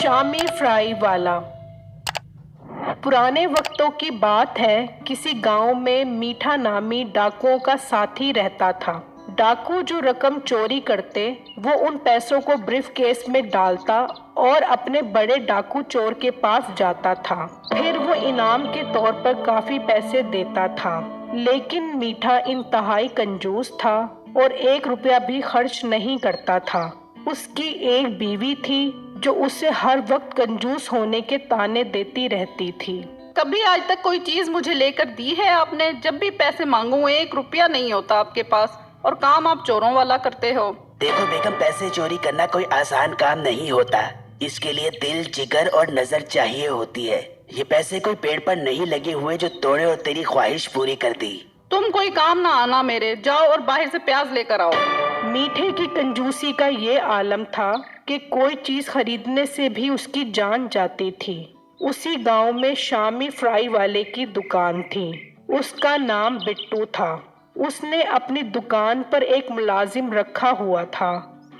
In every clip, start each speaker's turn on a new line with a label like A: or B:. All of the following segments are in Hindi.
A: शामी फ्राई वाला। पुराने वक्तों की बात है, किसी गांव में मीठा नामी डाकुओं का साथी रहता था। डाकू जो रकम चोरी करते वो उन पैसों को ब्रीफ केस में डालता और अपने बड़े डाकू चोर के पास जाता था। फिर वो इनाम के तौर पर काफी पैसे देता था। लेकिन मीठा इंतहाई कंजूस था और 1 रुपया भी खर्च नहीं करता था। उसकी एक बीवी थी जो उसे हर वक्त कंजूस होने के ताने देती रहती थी।
B: कभी आज तक कोई चीज मुझे लेकर दी है आपने? जब भी पैसे मांगू 1 रुपया नहीं होता आपके पास, और काम आप चोरों वाला करते हो।
C: देखो बेगम, पैसे चोरी करना कोई आसान काम नहीं होता। इसके लिए दिल, जिगर और नजर चाहिए होती है। ये पैसे कोई पेड़ पर नहीं लगे हुए जो तोड़े और तेरी ख्वाहिश पूरी कर दी।
B: तुम कोई काम ना आना मेरे, जाओ और बाहर से प्याज लेकर आओ।
A: मीठे की कंजूसी का ये आलम था कि कोई चीज खरीदने से भी उसकी जान जाती थी। उसी गांव में शामी फ्राई वाले की दुकान थी। उसका नाम बिट्टू था। उसने अपनी दुकान पर एक मुलाजिम रखा हुआ था।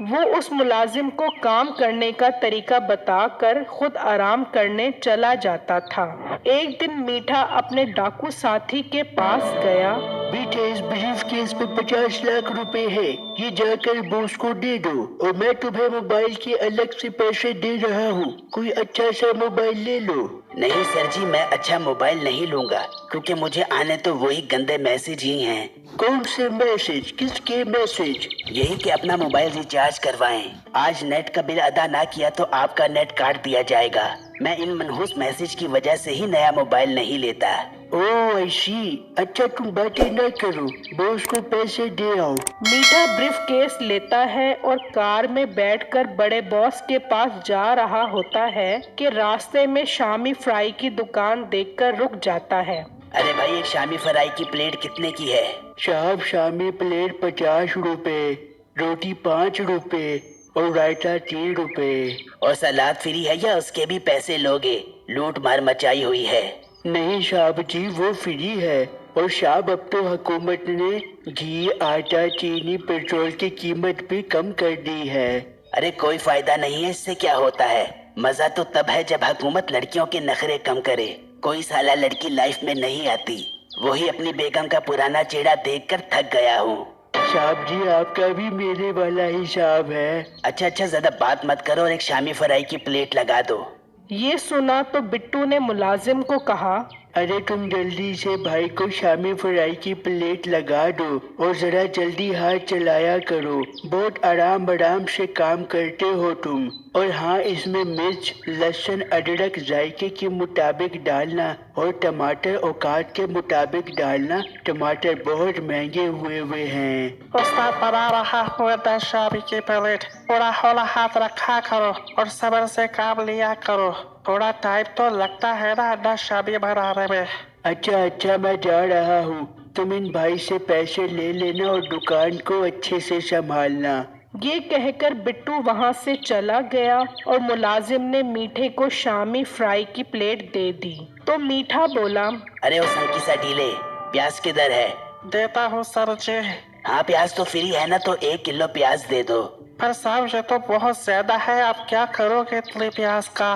A: वो उस मुलाजिम को काम करने का तरीका बताकर खुद आराम करने चला जाता था। एक दिन मीठा अपने डाकू साथी के पास गया।
D: बेटे, इस ब्रीफ केस में 50 लाख रुपए है, ये जाकर बॉस को दे दो और मैं तुम्हें मोबाइल के अलग से पैसे दे रहा हूँ। कोई अच्छा सा मोबाइल ले लो।
C: नहीं सर जी, मैं अच्छा मोबाइल नहीं लूंगा, क्योंकि मुझे आने तो वही गंदे मैसेज ही हैं।
D: कौन से मैसेज? किसके मैसेज?
C: यही कि अपना मोबाइल रिचार्ज करवाएं। आज नेट का बिल अदा ना किया तो आपका नेट काट दिया जाएगा। मैं इन मनहूस मैसेज की वजह से ही नया मोबाइल नहीं लेता।
D: ओह ऐसी। अच्छा तुम बातें न करो, बॉस को पैसे दे आओ।
A: मीठा ब्रीफ केस लेता है और कार में बैठकर बड़े बॉस के पास जा रहा होता है कि रास्ते में शामी फ्राई की दुकान देखकर रुक जाता है।
C: अरे भाई, एक शामी फ्राई की प्लेट कितने की है?
D: साहब, शामी प्लेट 50 रुपए, रोटी 5 रुपए और रायता 3 रुपए।
C: और सलाद फ्री है या उसके भी पैसे लोगे? लूट मार मचाई हुई है।
D: नहीं साहब जी, वो फ्री है। और साहब, अब तो हुकूमत ने घी, आटा, चीनी, पेट्रोल की कीमत भी कम कर दी है।
C: अरे कोई फायदा नहीं है, इससे क्या होता है? मजा तो तब है जब हुकूमत लड़कियों के नखरे कम करे। कोई साला लड़की लाइफ में नहीं आती। वही अपनी बेगम का पुराना चेहरा देखकर थक गया हूँ।
D: साहब जी, आपका भी मेरे वाला हिसाब है।
C: अच्छा ज्यादा बात मत करो और एक शामी फ्राई की प्लेट लगा दो।
A: ये सुना तो बिट्टू ने मुलाजिम को कहा,
D: अरे तुम जल्दी से भाई को शामी फ्राई की प्लेट लगा दो और जरा जल्दी हाथ चलाया करो। बहुत आराम आराम से काम करते हो तुम। और हाँ, इसमें मिर्च, लहसुन, अदरक जायके के मुताबिक डालना और टमाटर औकात के मुताबिक डालना। टमाटर बहुत महंगे हुए हैं।
E: उस्ताद बना रहा हुआ 10 शामी की प्लेट। थोड़ा हौला हाथ रखा करो और सब्र से काम लिया करो। थोड़ा टाइम तो लगता है ना 10 शामी बनाने में।
D: अच्छा, मैं जा रहा हूँ। तुम इन भाई से पैसे ले लेना और दुकान को अच्छे से संभालना।
A: ये कहकर बिट्टू वहाँ से चला गया और मुलाजिम ने मीठे को शामी फ्राई की प्लेट दे दी। तो मीठा बोला,
C: अरे वो संकी सा ढीले, प्याज किधर है?
E: देता हूँ सर जी।
C: हाँ, प्याज तो फ्री है ना, तो 1 किलो प्याज दे दो।
E: पर साहब, ये तो बहुत ज्यादा है, आप क्या करोगे इतने प्याज का?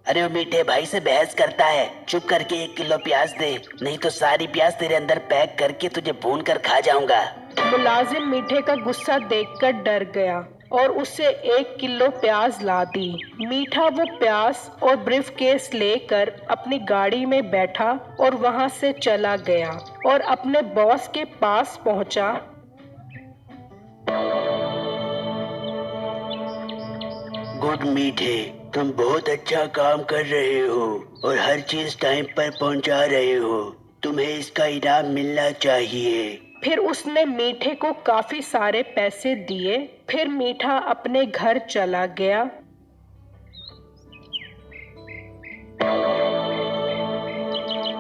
C: अरे वो मीठे भाई से बहस करता है। चुप करके 1 किलो प्याज दे, नहीं तो सारी प्याज तेरे अंदर पैक करके तुझे भून कर खा जाऊंगा।
A: मुलाजिम मीठे का गुस्सा देखकर डर गया और उसे 1 किलो प्याज ला दी। मीठा वो प्याज और ब्रीफ केस लेकर अपनी गाड़ी में बैठा और वहां से चला गया और अपने बॉस के पास पहुंचा।
D: गुड मीठे, तुम बहुत अच्छा काम कर रहे हो और हर चीज टाइम पर पहुंचा रहे हो। तुम्हें इसका इनाम मिलना चाहिए।
A: फिर उसने मीठे को काफी सारे पैसे दिए। फिर मीठा अपने घर चला गया।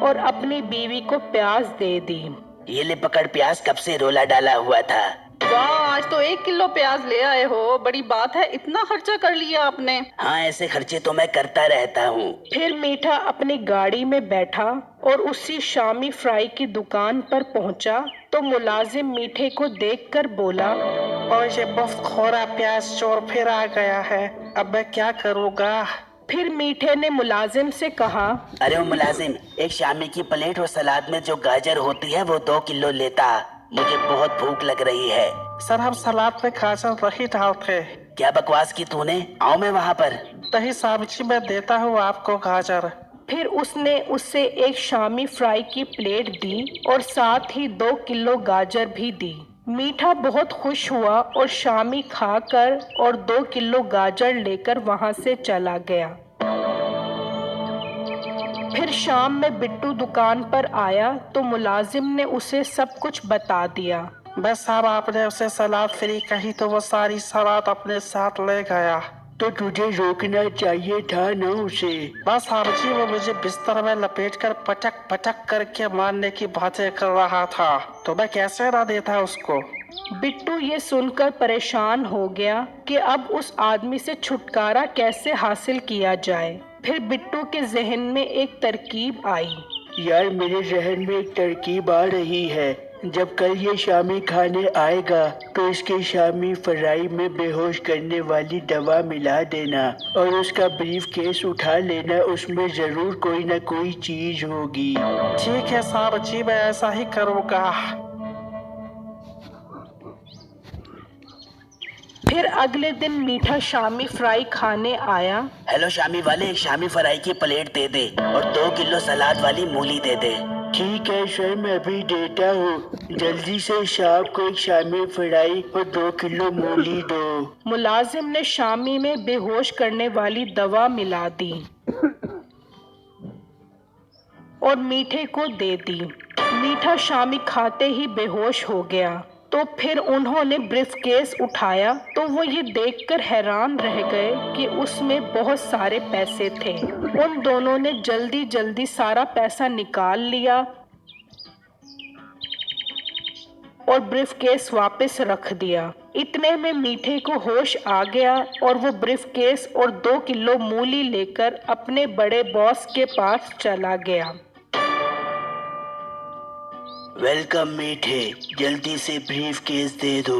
A: और अपनी बीवी को प्याज दे दी।
C: ये ले पकड़ प्याज, कब से रोला डाला हुआ था।
B: वाह, आज तो 1 किलो प्याज ले आए हो, बड़ी बात है। इतना खर्चा कर लिया आपने?
C: हाँ, ऐसे खर्चे तो मैं करता रहता हूँ।
A: फिर मीठा अपनी गाड़ी में बैठा और उसी शामी फ्राई की दुकान पर पहुंचा। तो मुलाजिम मीठे को देखकर बोला,
E: और ये मुफ्त खोरा प्याज चोर फिर आ गया है। अब मैं क्या करूँगा?
A: फिर मीठे ने मुलाजिम से कहा,
C: अरे वो मुलाजिम, एक शामी की प्लेट और सलाद में जो गाजर होती है वो 2 किलो लेता। मुझे बहुत भूख लग रही है।
E: सर हम सलाद में गाजर नहीं डालते।
C: क्या बकवास की तूने? आओ मैं वहाँ पर।
E: नहीं साहब जी, मैं देता हूँ आपको गाजर।
A: फिर उसने उससे एक शामी फ्राई की प्लेट दी और साथ ही 2 किलो गाजर भी दी। मीठा बहुत खुश हुआ और शामी खाकर और 2 किलो गाजर लेकर वहां से चला गया। फिर शाम में बिट्टू दुकान पर आया तो मुलाजिम ने उसे सब कुछ बता दिया।
E: बस साहब आपने उसे सलाद फ्री कही तो वो सारी सलाद अपने साथ ले गया।
D: तो तुझे रोकना चाहिए था ना उसे।
E: बस साहब जी वो मुझे बिस्तर में लपेटकर पटक पटक करके मारने की बातें कर रहा था, तो मैं कैसे ना देता उसको।
A: बिट्टू ये सुनकर परेशान हो गया कि अब उस आदमी से छुटकारा कैसे हासिल किया जाए। फिर बिट्टू के जहन में एक तरकीब आई।
D: यार मेरे जहन में एक तरकीब आ रही है। जब कल ये शामी खाने आएगा तो इसके शामी फ्राई में बेहोश करने वाली दवा मिला देना और उसका ब्रीफ केस उठा लेना, उसमें जरूर कोई ना कोई चीज होगी।
E: ठीक है साहब जी, मैं ऐसा ही करूँगा।
A: फिर अगले दिन मीठा शामी फ्राई खाने आया।
C: हेलो शामी वाले, एक शामी फ्राई की प्लेट दे दे और 2 किलो सलाद वाली मूली दे दे।
D: ठीक है सर, मैं अभी देता हूँ। जल्दी से शाम को एक शामी फ्राई और 2 किलो मूली दो।
A: मुलाजिम ने शामी में बेहोश करने वाली दवा मिला दी और मीठे को दे दी। मीठा शामी खाते ही बेहोश हो गया। तो फिर उन्होंने ब्रीफकेस उठाया तो वो ये देखकर हैरान रह गए कि उसमें बहुत सारे पैसे थे। उन दोनों ने जल्दी जल्दी सारा पैसा निकाल लिया और ब्रीफकेस वापस रख दिया। इतने में मीठे को होश आ गया और वो ब्रीफकेस और 2 किलो मूली लेकर अपने बड़े बॉस के पास चला गया।
D: वेलकम मीठे, जल्दी से ब्रीफ केस दे दो।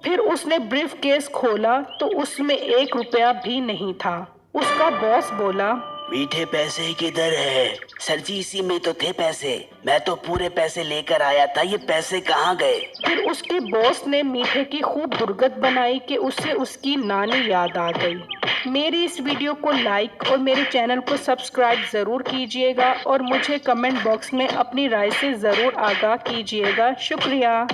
A: फिर उसने ब्रीफ केस खोला तो उसमें 1 रुपया भी नहीं था। उसका बॉस बोला,
C: मीठे पैसे किधर है? सर जी इसी में तो थे पैसे, मैं तो पूरे पैसे लेकर आया था, ये पैसे कहाँ गए?
A: फिर उसके बॉस ने मीठे की खूब दुर्गत बनाई कि उसे उसकी नानी याद आ गई। मेरी इस वीडियो को लाइक और मेरे चैनल को सब्सक्राइब ज़रूर कीजिएगा और मुझे कमेंट बॉक्स में अपनी राय से ज़रूर आगाह कीजिएगा। शुक्रिया।